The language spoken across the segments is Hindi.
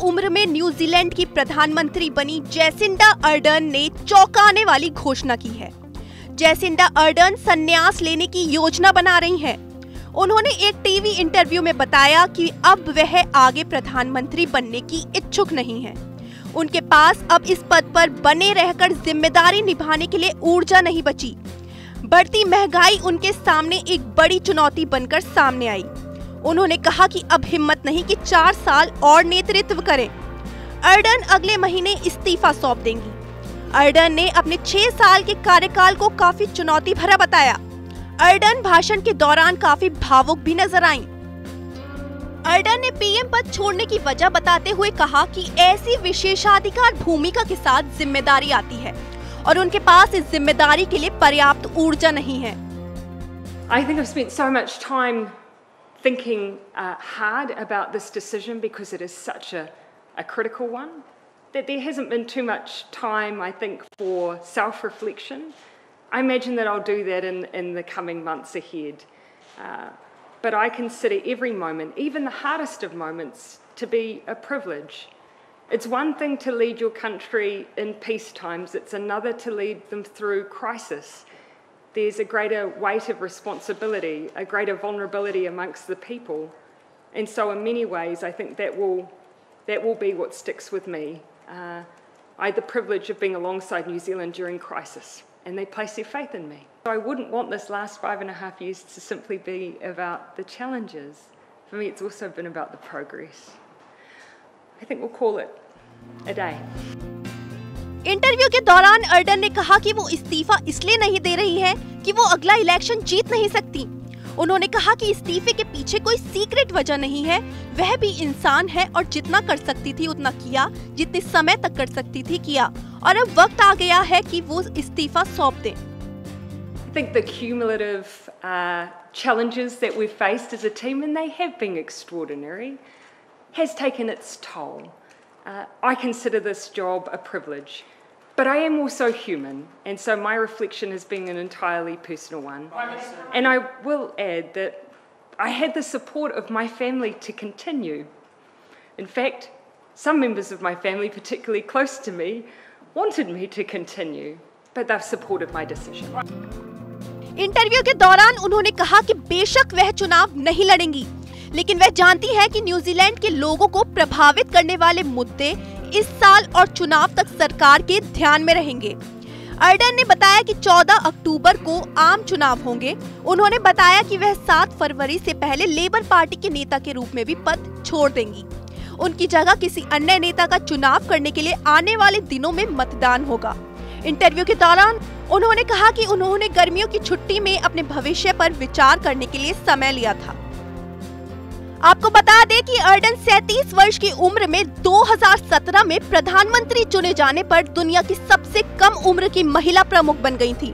उम्र में न्यूजीलैंड की प्रधानमंत्री बनी जैसिंडा अर्डर्न ने चौंकाने वाली घोषणा की है। जैसिंडा अर्डर्न संन्यास लेने की योजना बना रही हैं। उन्होंने एक टीवी इंटरव्यू में बताया कि अब वह आगे प्रधानमंत्री बनने की इच्छुक नहीं है। उनके पास अब इस पद पर बने रहकर जिम्मेदारी निभाने के लिए ऊर्जा नहीं बची। बढ़ती महंगाई उनके सामने एक बड़ी चुनौती बनकर सामने आई। उन्होंने कहा कि अब हिम्मत नहीं कि 4 साल और नेतृत्व करें। अर्डर्न अगले महीने इस्तीफा सौंप देंगी। अर्डर्न ने अपने 6 साल के कार्यकाल को काफी चुनौती भरा बताया। अर्डर्न भाषण के दौरान काफी भावुक भी नजर आईं। अर्डर्न ने पीएम पद छोड़ने की वजह बताते हुए कहा कि ऐसी विशेषाधिकार भूमिका के साथ जिम्मेदारी आती है और उनके पास इस जिम्मेदारी के लिए पर्याप्त ऊर्जा नहीं है। I think I've spent so much time thinking hard about this decision because it is such a critical one, that there hasn't been too much time, I think, for self-reflection. I imagine that I'll do that in the coming months ahead. But I consider every moment, even the hardest of moments, to be a privilege. It's one thing to lead your country in peace times, it's another to lead them through crisis. There's a greater weight of responsibility, a greater vulnerability amongst the people. And so in many ways, I think that will be what sticks with me. I had the privilege of being alongside New Zealand during crisis, and they placed their faith in me. I wouldn't want this last 5.5 years to simply be about the challenges. For me, it's also been about the progress. I think we'll call it a day. Interview के दौरान अर्डर्न ने कहा कि वो इस्तीफा इसलिए नहीं दे रही है कि वो अगला इलेक्शन जीत नहीं सकती। उन्होंने कहा कि इस्तीफे के पीछे कोई सीक्रेट वजह नहीं है, वह भी इंसान है और जितना कर सकती थी उतना किया, जितने समय तक कर सकती थी किया, और अब वक्त आ गया है कि वो इस्तीफा सौंप दें। I think the cumulative challenges that we've faced as a team, and they have been extraordinary, has taken its toll. I consider this job a privilege, but I am also human, and so my reflection has been an entirely personal one. And I will add that I had the support of my family to continue. In fact, some members of my family, particularly close to me, wanted me to continue, but they've supported my decision. Interview के दौरान उन्होंने कहा कि बेशक वह चुनाव नहीं लड़ेंगी, लेकिन वह जानती है कि न्यूजीलैंड के लोगों को प्रभावित करने वाले मुद्दे इस साल और चुनाव तक सरकार के ध्यान में रहेंगे। अर्डर्न ने बताया कि 14 अक्टूबर को आम चुनाव होंगे। उन्होंने बताया कि वह 7 फरवरी से पहले लेबर पार्टी के नेता के रूप में भी पद छोड़ देंगी। उनकी जगह किसी अन्य नेता का चुनाव करने के लिए आने वाले दिनों में मतदान होगा। इंटरव्यू के दौरान उन्होंने कहा कि उन्होंने गर्मियों की छुट्टी में अपने भविष्य पर विचार करने के लिए समय लिया था। आपको बता दें कि अर्डर्न 37 वर्ष की उम्र में 2017 में प्रधानमंत्री चुने जाने पर दुनिया की सबसे कम उम्र की महिला प्रमुख बन गई थी।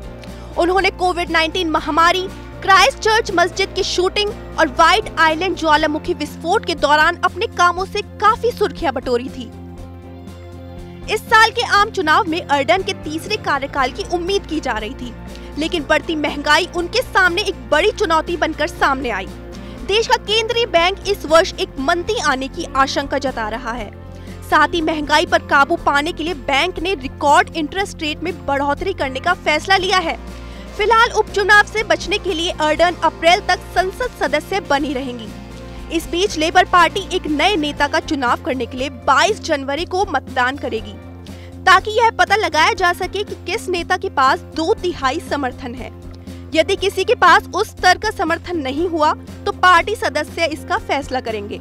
उन्होंने कोविड-19 महामारी, क्राइस्टचर्च मस्जिद की शूटिंग और व्हाइट आइलैंड ज्वालामुखी विस्फोट के दौरान अपने कामों से काफी सुर्खियां बटोरी थी। इस साल के आम चुनाव में अर्डर्न के तीसरे कार्यकाल की उम्मीद की जा रही थी, लेकिन बढ़ती महंगाई उनके सामने एक बड़ी चुनौती बनकर सामने आई। देश का केंद्रीय बैंक इस वर्ष एक मंदी आने की आशंका जता रहा है। साथ ही महंगाई पर काबू पाने के लिए बैंक ने रिकॉर्ड इंटरेस्ट रेट में बढ़ोतरी करने का फैसला लिया है। फिलहाल उपचुनाव से बचने के लिए अर्डर्न अप्रैल तक संसद सदस्य बनी रहेंगी। इस बीच लेबर पार्टी एक नए नेता का चुनाव करने के लिए 22 जनवरी को मतदान करेगी, ताकि यह पता लगाया जा सके कि किस नेता के पास 2/3 समर्थन है। यदि किसी के पास उस स्तर का समर्थन नहीं हुआ तो पार्टी सदस्य इसका फैसला करेंगे।